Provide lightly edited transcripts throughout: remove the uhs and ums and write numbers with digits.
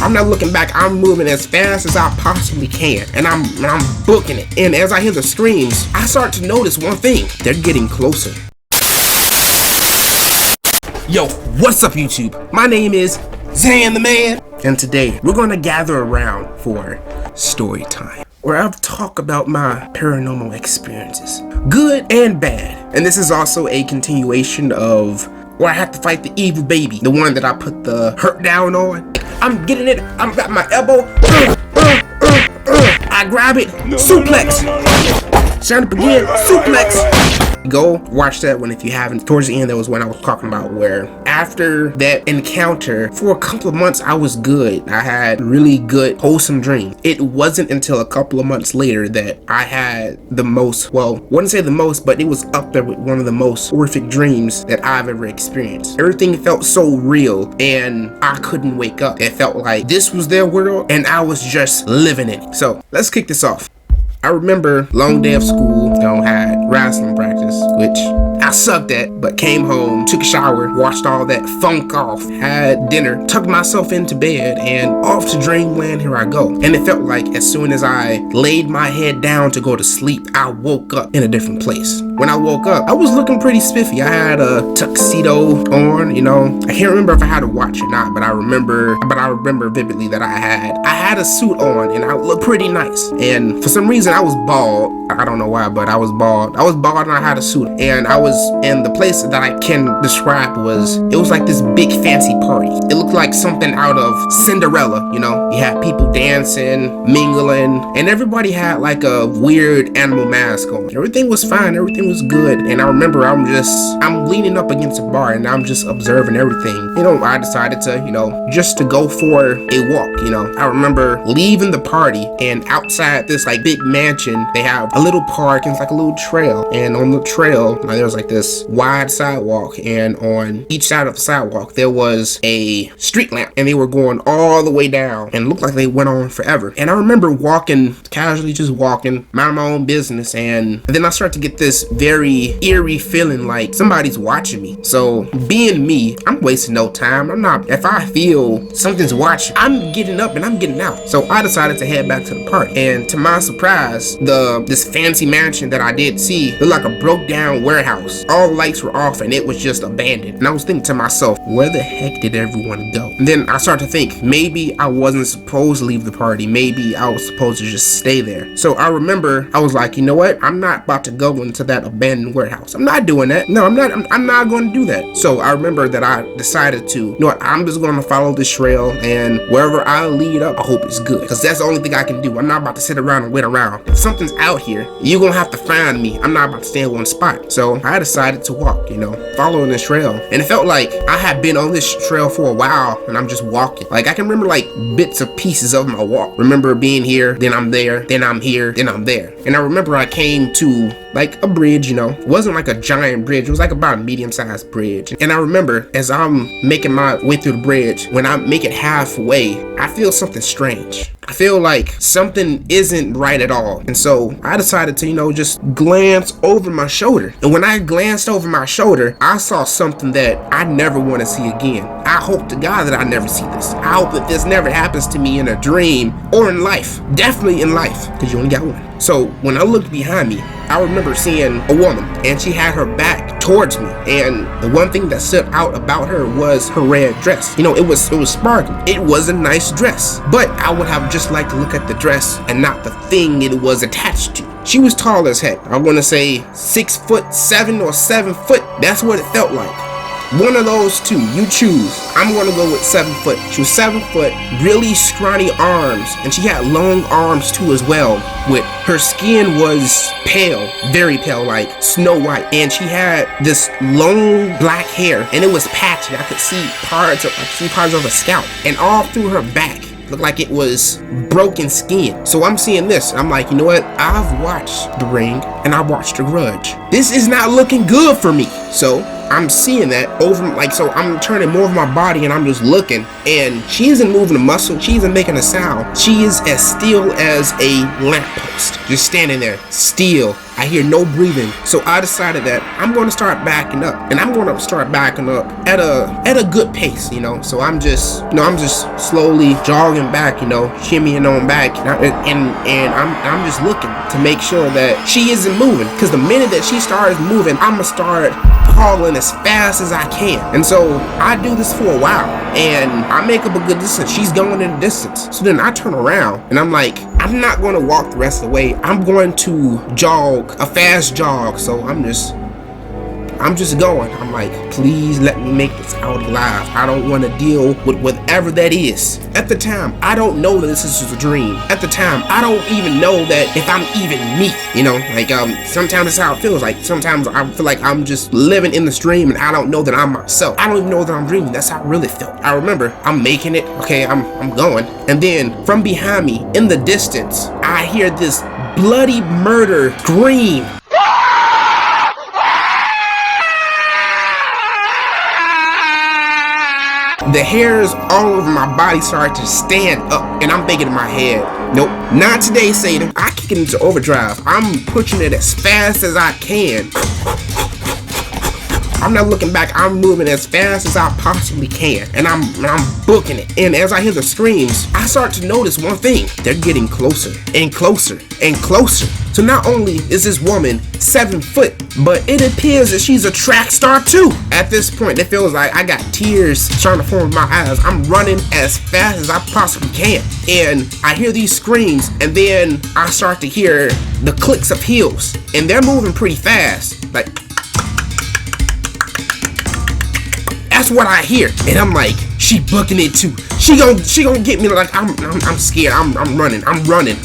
I'm not looking back. I'm moving as fast as I possibly can, and I'm booking it. And as I hear the screams, I start to notice one thing: they're getting closer. Yo, what's up, YouTube? My name is ZayinTheMan, and today we're gonna gather around for story time, where I'll talk about my paranormal experiences, good and bad. And this is also a continuation of where I have to fight the evil baby, the one that I put the hurt down on. I'm getting it. I'm got my elbow. I grab it. Suplex. Sound up again. Suplex. Go watch that one if you haven't. Towards the end, that was when I was talking about where after that encounter, for a couple of months, I was good. I had really good, wholesome dreams. It wasn't until a couple of months later that I had the most, well, I wouldn't say the most, but it was up there with one of the most horrific dreams that I've ever experienced. Everything felt so real, and I couldn't wake up. It felt like this was their world, and I was just living in it. So let's kick this off. I remember long day of school, had wrestling practice, which I sucked at, but came home, took a shower, washed all that funk off, had dinner, tucked myself into bed, and off to dreamland, here I go. And it felt like as soon as I laid my head down to go to sleep, I woke up in a different place. When I woke up, I was looking pretty spiffy. I had a tuxedo on, I can't remember if I had a watch or not, but I remember vividly that I had a suit on, and I looked pretty nice. And for some reason, I was bald. I don't know why, but I was bald. I was bald and I had a suit. And I was in the place that I can describe it was like this big fancy party. It looked like something out of Cinderella, You had people dancing, mingling, and everybody had like a weird animal mask on. Everything was fine. Everything was good. And I remember I'm leaning up against a bar and I'm just observing everything. I decided to, just to go for a walk, I remember leaving the party, and outside this like big mansion, they have a little park and it's like a little trail. And on the trail, there was like this wide sidewalk, and on each side of the sidewalk, there was a street lamp, and they were going all the way down and looked like they went on forever. And I remember walking, casually just walking, minding my own business, and then I start to get this very eerie feeling like somebody's watching me. So being me, I'm wasting no time. If I feel something's watching, I'm getting up and I'm getting out. So I decided to head back to the park, and to my surprise, this fancy mansion that I did see looked like a broke down warehouse. All the lights were off and it was just abandoned. And I was thinking to myself, where the heck did everyone go? And then I started to think, maybe I wasn't supposed to leave the party. Maybe I was supposed to just stay there. So I remember I was like, you know what? I'm not about to go into that abandoned warehouse. I'm not doing that. No, I'm not going to do that. So I remember that I decided to, I'm just going to follow this trail, and wherever I lead up, I hope it's good, because that's the only thing I can do. I'm not about to sit around and wait around. If something's out here, you're going to have to find me. I'm not about to stay in one spot. So I decided to walk, following this trail. And it felt like I had been on this trail for a while, and I'm just walking. Like, I can remember like bits of pieces of my walk. Remember being here, then I'm there, then I'm here, then I'm there. And I remember I came to like a bridge, It wasn't like a giant bridge. It was like about a medium-sized bridge. And I remember as I'm making my way through the bridge, when I make it halfway, I feel something strange. I feel like something isn't right at all. And so I decided to, just glance over my shoulder. And when I glanced over my shoulder, I saw something that I never want to see again. I hope to God that I never see this. I hope that this never happens to me in a dream or in life. Definitely in life, because you only got one. So when I looked behind me, I remember seeing a woman, and she had her back towards me. And the one thing that stood out about her was her red dress. It was sparkling. It was a nice dress, but I would have just liked to look at the dress and not the thing it was attached to. She was tall as heck. I want to say 6'7" or 7 foot. That's what it felt like. One of those two, you choose. I'm gonna go with 7 foot. She was 7 foot, really scrawny arms, and she had long arms too as well. With her skin was pale, very pale, like Snow White, and she had this long black hair, and it was patchy. I could see parts of her scalp, and all through her back. Looked like it was broken skin. So I'm seeing this. I'm like, you know what? I've watched The Ring and I watched The Grudge. This is not looking good for me. So I'm seeing that so I'm turning more of my body and I'm just looking, and she isn't moving a muscle. She isn't making a sound. She is as still as a lamppost, just standing there, still I hear no breathing. So I decided that I'm going to start backing up, and I'm going to start backing up at a good pace, you know. So I'm just slowly jogging back, you know, shimmying on back, and I'm just looking to make sure that she isn't moving, because the minute that she starts moving, I'm gonna start hauling as fast as I can. And so I do this for a while, and I make up a good distance. She's going in the distance. So then I turn around and I'm like, I'm not going to walk the rest of the way. I'm going to jog, a fast jog. So I'm just going. I'm like, please let me make this out alive. I don't want to deal with whatever that is. At the time, I don't know that this is a dream. At the time, I don't even know that if I'm even me. You know, like sometimes that's how it feels. Like sometimes I feel like I'm just living in this dream and I don't know that I'm myself. I don't even know that I'm dreaming. That's how I really felt. I remember I'm making it. Okay, I'm going. And then from behind me, in the distance, I hear this bloody murder scream. The hairs all over my body started to stand up, and I'm thinking in my head, nope, not today, Satan. I kick it into overdrive. I'm pushing it as fast as I can. I'm not looking back. I'm moving as fast as I possibly can, and I'm booking it. And as I hear the screams, I start to notice one thing: they're getting closer and closer and closer. So not only is this woman 7 foot, but it appears that she's a track star too. At this point, it feels like I got tears starting to form in my eyes. I'm running as fast as I possibly can, and I hear these screams, and then I start to hear the clicks of heels, and they're moving pretty fast, like. That's what I hear, and I'm like, she booking it too. She gon' get me. Like I'm scared. I'm running.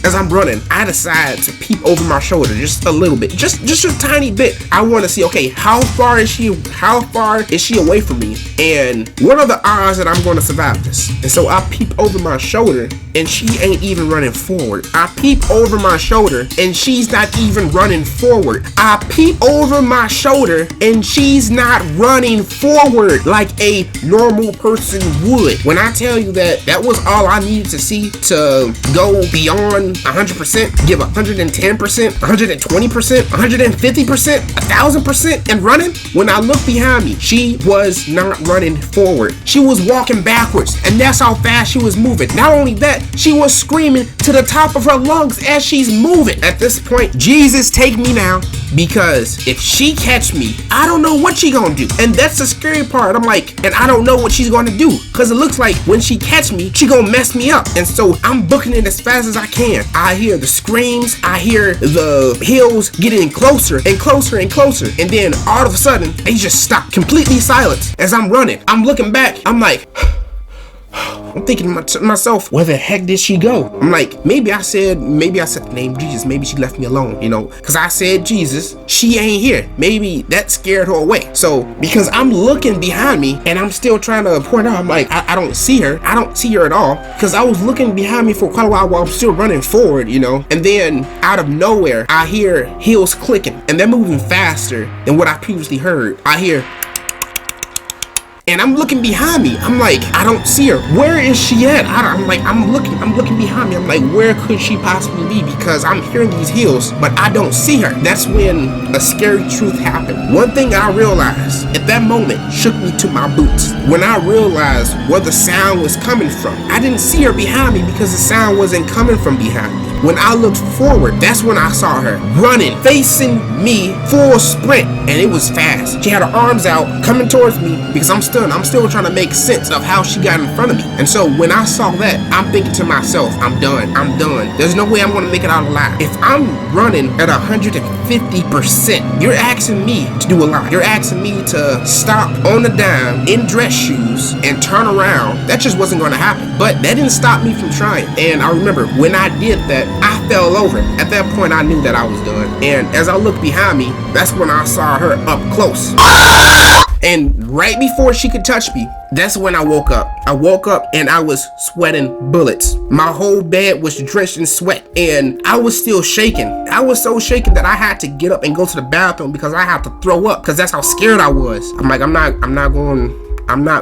As I'm running, I decide to peep over my shoulder just a little bit, just a tiny bit. I want to see, okay, how far is she away from me, and what are the odds that I'm going to survive this? And so I peep over my shoulder, and she ain't even running forward. I peep over my shoulder, and she's not even running forward. I peep over my shoulder, and she's not running forward like a normal person would. When I tell you that was all I needed to see to go beyond 100%, give 110%, 120%, 150%, 1000% and running, when I looked behind me, she was not running forward. She was walking backwards, and that's how fast she was moving. Not only that, she was screaming to the top of her lungs as she's moving. At this point, Jesus, take me now, because if she catch me, I don't know what she gonna do. And that's the scary part. I'm like, and I don't know what she's gonna do, because it looks like when she catch me, she gonna mess me up. And so I'm booking it as fast as I can. I hear the screams, I hear the hills getting closer and closer and closer, and then all of a sudden they just stop, completely silent. As I'm running, I'm looking back, I'm like, I'm thinking to myself, where the heck did she go? I'm like, maybe I said the name Jesus. Maybe she left me alone, you know, because I said Jesus. She ain't here. Maybe that scared her away. So because I'm looking behind me and I'm still trying to point out, I'm like, I don't see her. I don't see her at all, because I was looking behind me for quite a while I'm still running forward, you know. And then out of nowhere, I hear heels clicking, and they're moving faster than what I previously heard. I hear. And I'm looking behind me. I'm like, I don't see her. Where is she at? I'm looking behind me. I'm like, where could she possibly be? Because I'm hearing these heels, but I don't see her. That's when a scary truth happened. One thing I realized at that moment shook me to my boots. When I realized where the sound was coming from, I didn't see her behind me because the sound wasn't coming from behind me. When I looked forward, that's when I saw her running, facing me, full sprint, and it was fast. She had her arms out, coming towards me, because I'm stunned. I'm still trying to make sense of how she got in front of me. And so when I saw that, I'm thinking to myself, I'm done. There's no way I'm gonna make it out alive. If I'm running at 150%, you're asking me to do a lot. You're asking me to stop on the dime in dress shoes and turn around. That just wasn't gonna happen. But that didn't stop me from trying. And I remember when I did that, I fell over. At that point, I knew that I was done. And as I looked behind me, that's when I saw her up close. And right before she could touch me, that's when I woke up. I woke up and I was sweating bullets. My whole bed was drenched in sweat, and I was still shaking. I was so shaken that I had to get up and go to the bathroom because I had to throw up, because that's how scared I was. I'm like, I'm not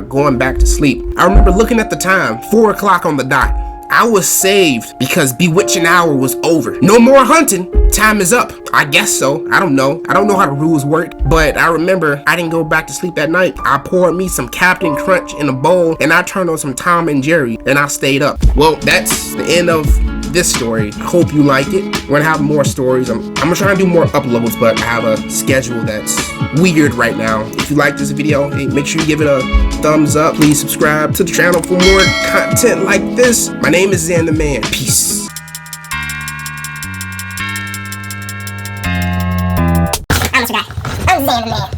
going back to sleep. I remember looking at the time, 4 o'clock on the dot. I was saved because bewitching hour was over. No more hunting. Time is up. I guess so. I don't know. I don't know how the rules work, but I remember I didn't go back to sleep that night. I poured me some Captain Crunch in a bowl and I turned on some Tom and Jerry and I stayed up. Well, that's the end of this story. I hope you like it. We're gonna have more stories. I'm gonna try and do more uploads, but I have a schedule that's weird right now. If you like this video, hey, make sure you give it a thumbs up. Please subscribe to the channel for more content like this. My name is ZayinTheMan. Peace. I almost forgot. I'm ZayinTheMan.